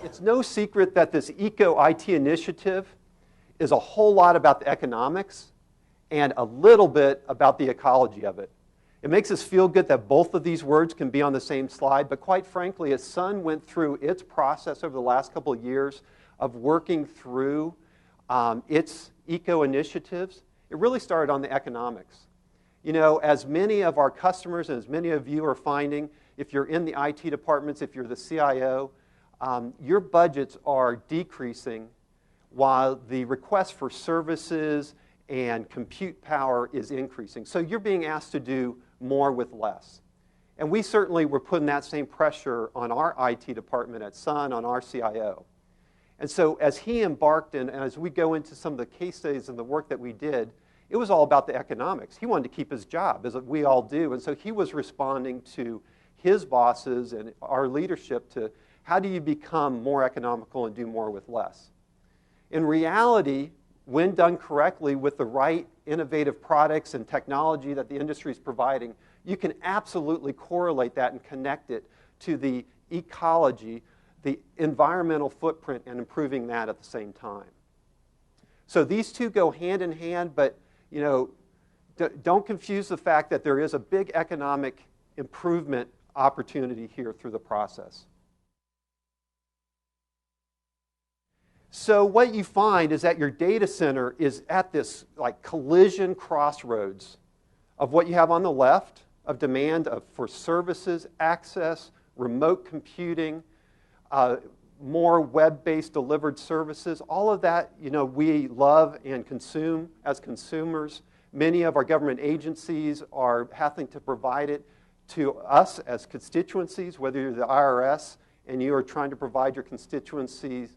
It's no secret that this Eco-IT initiative is a whole lot about the economics and a little bit about the ecology of it. It makes us feel good that both of these words can be on the same slide, but quite frankly, as Sun went through its process over the last couple of years of working through its eco-initiatives, it really started on the economics. You know, as many of our customers and as many of you are finding, if you're in the IT departments, if you're the CIO, your budgets are decreasing while the request for services and compute power is increasing. So you're being asked to do more with less. And we certainly were putting that same pressure on our IT department at Sun, on our CIO. And so as he embarked and as we go into some of the case studies and the work that we did, it was all about the economics. He wanted to keep his job, as we all do. And so he was responding to his bosses and our leadership to how do you become more economical and do more with less. In reality, when done correctly with the right innovative products and technology that the industry is providing, you can absolutely correlate that and connect it to the ecology, the environmental footprint, and improving that at the same time. So these two go hand in hand, but you know, don't confuse the fact that there is a big economic improvement opportunity here through the process. So what you find is that your data center is at this like collision crossroads of what you have on the left of demand for services, access, remote computing, more web-based delivered services. All of that, you know, we love and consume as consumers. Many of our government agencies are having to provide it to us as constituencies, whether you're the IRS and you are trying to provide your constituencies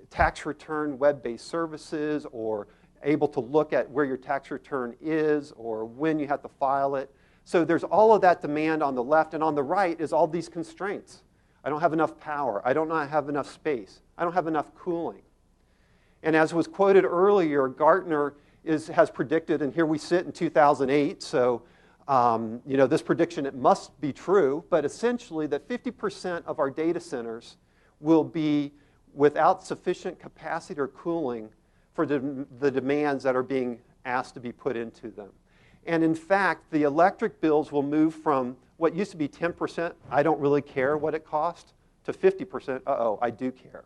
tax return web-based services, or able to look at where your tax return is or when you have to file it. So there's all of that demand on the left, and on the right is all these constraints. I don't have enough power. I don't have enough space. I don't have enough cooling. And as was quoted earlier, Gartner has predicted, and here we sit in 2008, so you know, this prediction, it must be true, but essentially that 50% of our data centers will be without sufficient capacity or cooling for the demands that are being asked to be put into them. And in fact, the electric bills will move from what used to be 10%, I don't really care what it costs, to 50%, uh-oh, I do care.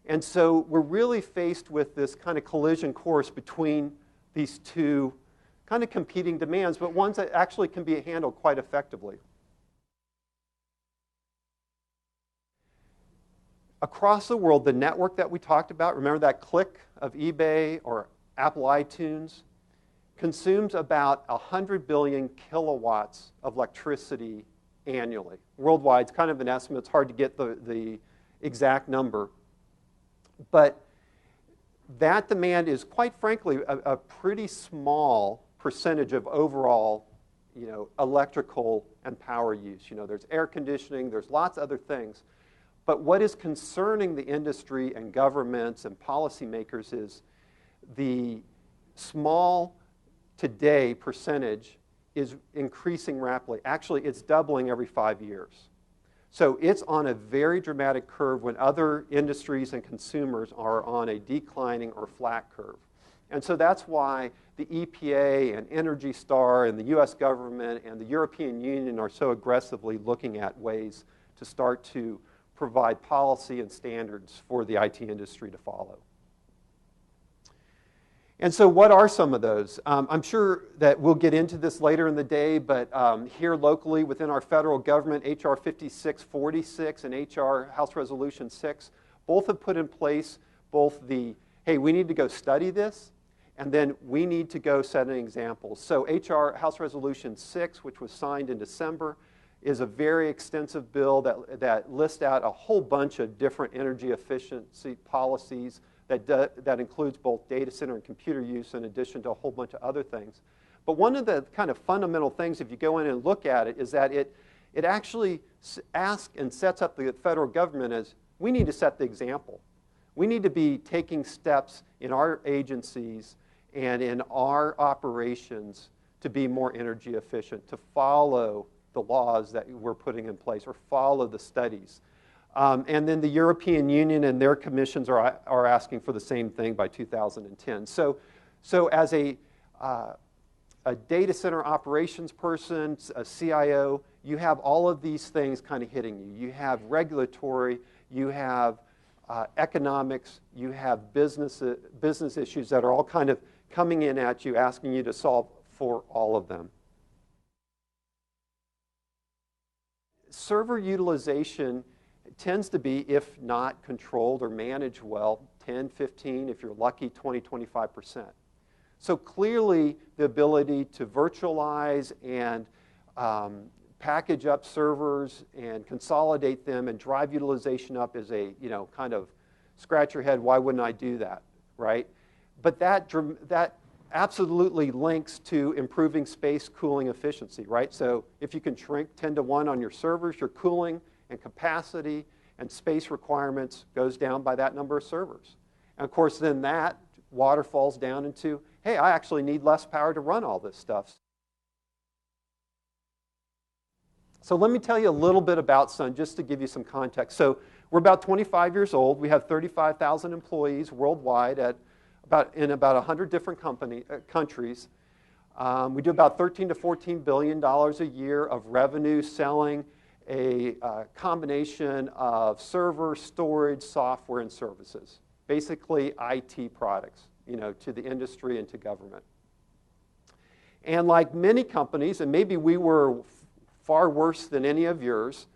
And so we're really faced with this kind of collision course between these two kind of competing demands, but ones that actually can be handled quite effectively. Across the world, the network that we talked about, remember that click of eBay or Apple iTunes, consumes about 100 billion kilowatts of electricity annually. Worldwide, it's kind of an estimate. It's hard to get the exact number. But that demand is, quite frankly, a pretty small percentage of overall, you know, electrical and power use. You know, there's air conditioning, there's lots of other things. But what is concerning the industry and governments and policymakers is the small today percentage is increasing rapidly. Actually, it's doubling every 5 years. So it's on a very dramatic curve when other industries and consumers are on a declining or flat curve. And so that's why the EPA and Energy Star and the US government and the European Union are so aggressively looking at ways to start to provide policy and standards for the IT industry to follow. And so what are some of those? I'm sure that we'll get into this later in the day, but here locally within our federal government, HR 5646 and HR House Resolution 6, both have put in place both the, hey, we need to go study this, and then we need to go set an example. So HR House Resolution 6, which was signed in December, is a very extensive bill that lists out a whole bunch of different energy efficiency policies that includes both data center and computer use in addition to a whole bunch of other things. But one of the kind of fundamental things, if you go in and look at it, is that it actually asks and sets up the federal government as, we need to set the example. We need to be taking steps in our agencies and in our operations to be more energy efficient, to follow the laws that we're putting in place or follow the studies. And then the European Union and their commissions are asking for the same thing by 2010. So as a data center operations person, a CIO, you have all of these things kind of hitting you. You have regulatory, you have economics, you have business issues that are all kind of coming in at you, asking you to solve for all of them. Server utilization tends to be, if not controlled or managed well, 10, 15, if you're lucky, 20, 25%. So clearly, the ability to virtualize and package up servers and consolidate them and drive utilization up is a, kind of scratch your head, why wouldn't I do that, right? But that absolutely links to improving space cooling efficiency, right? So if you can shrink 10 to 1 on your servers, your cooling and capacity and space requirements goes down by that number of servers. And of course, then that waterfalls down into, hey, I actually need less power to run all this stuff. So let me tell you a little bit about Sun, just to give you some context. So we're about 25 years old. We have 35,000 employees worldwide in about 100 different countries. We do about $13 to $14 billion a year of revenue selling a combination of server, storage, software, and services. Basically, IT products, to the industry and to government. And like many companies, and maybe we were far worse than any of yours,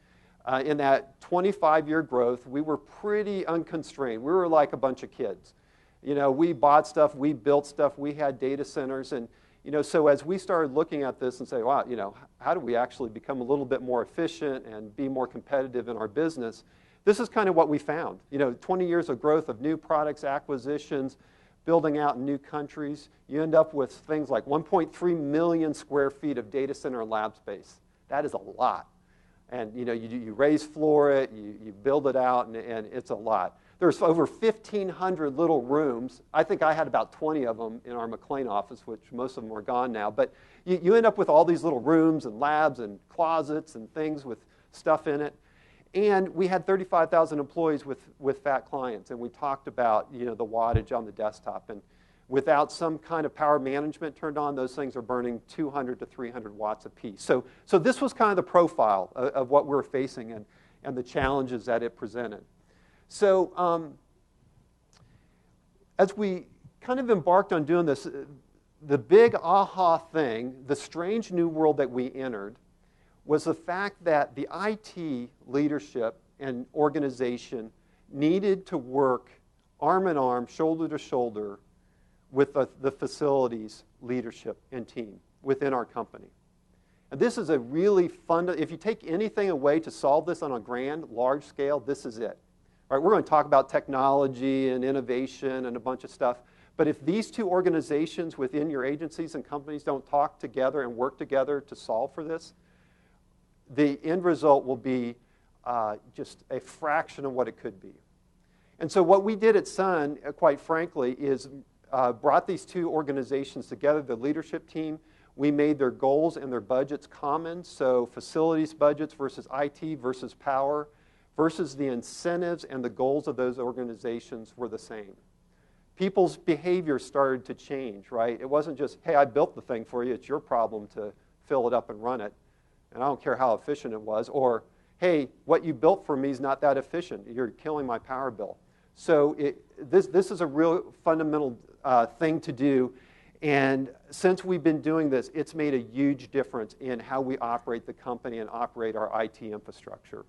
in that 25-year growth, we were pretty unconstrained. We were like a bunch of kids. We bought stuff, we built stuff, we had data centers, and so as we started looking at this and say, wow, how do we actually become a little bit more efficient and be more competitive in our business? This is kind of what we found. 20 years of growth of new products, acquisitions, building out in new countries. You end up with things like 1.3 million square feet of data center and lab space. That is a lot. And you raise floor it, you build it out, and it's a lot. There's over 1,500 little rooms. I think I had about 20 of them in our McLean office, which most of them are gone now. But you end up with all these little rooms and labs and closets and things with stuff in it. And we had 35,000 employees with fat clients. And we talked about the wattage on the desktop. And without some kind of power management turned on, those things are burning 200 to 300 watts a piece. So this was kind of the profile of what we're facing and the challenges that it presented. So as we kind of embarked on doing this, the big aha thing, the strange new world that we entered, was the fact that the IT leadership and organization needed to work arm in arm, shoulder to shoulder, with the facilities leadership and team within our company. And this is a really fun, if you take anything away to solve this on a grand, large scale, this is it. All right, we're going to talk about technology and innovation and a bunch of stuff. But if these two organizations within your agencies and companies don't talk together and work together to solve for this, the end result will be just a fraction of what it could be. And so what we did at Sun, quite frankly, is brought these two organizations together, the leadership team. We made their goals and their budgets common, so facilities budgets versus IT versus power versus the incentives and the goals of those organizations were the same. People's behavior started to change, right? It wasn't just, hey, I built the thing for you, it's your problem to fill it up and run it, and I don't care how efficient it was, or, hey, what you built for me is not that efficient, you're killing my power bill. So this is a real fundamental thing to do, and since we've been doing this, it's made a huge difference in how we operate the company and operate our IT infrastructure.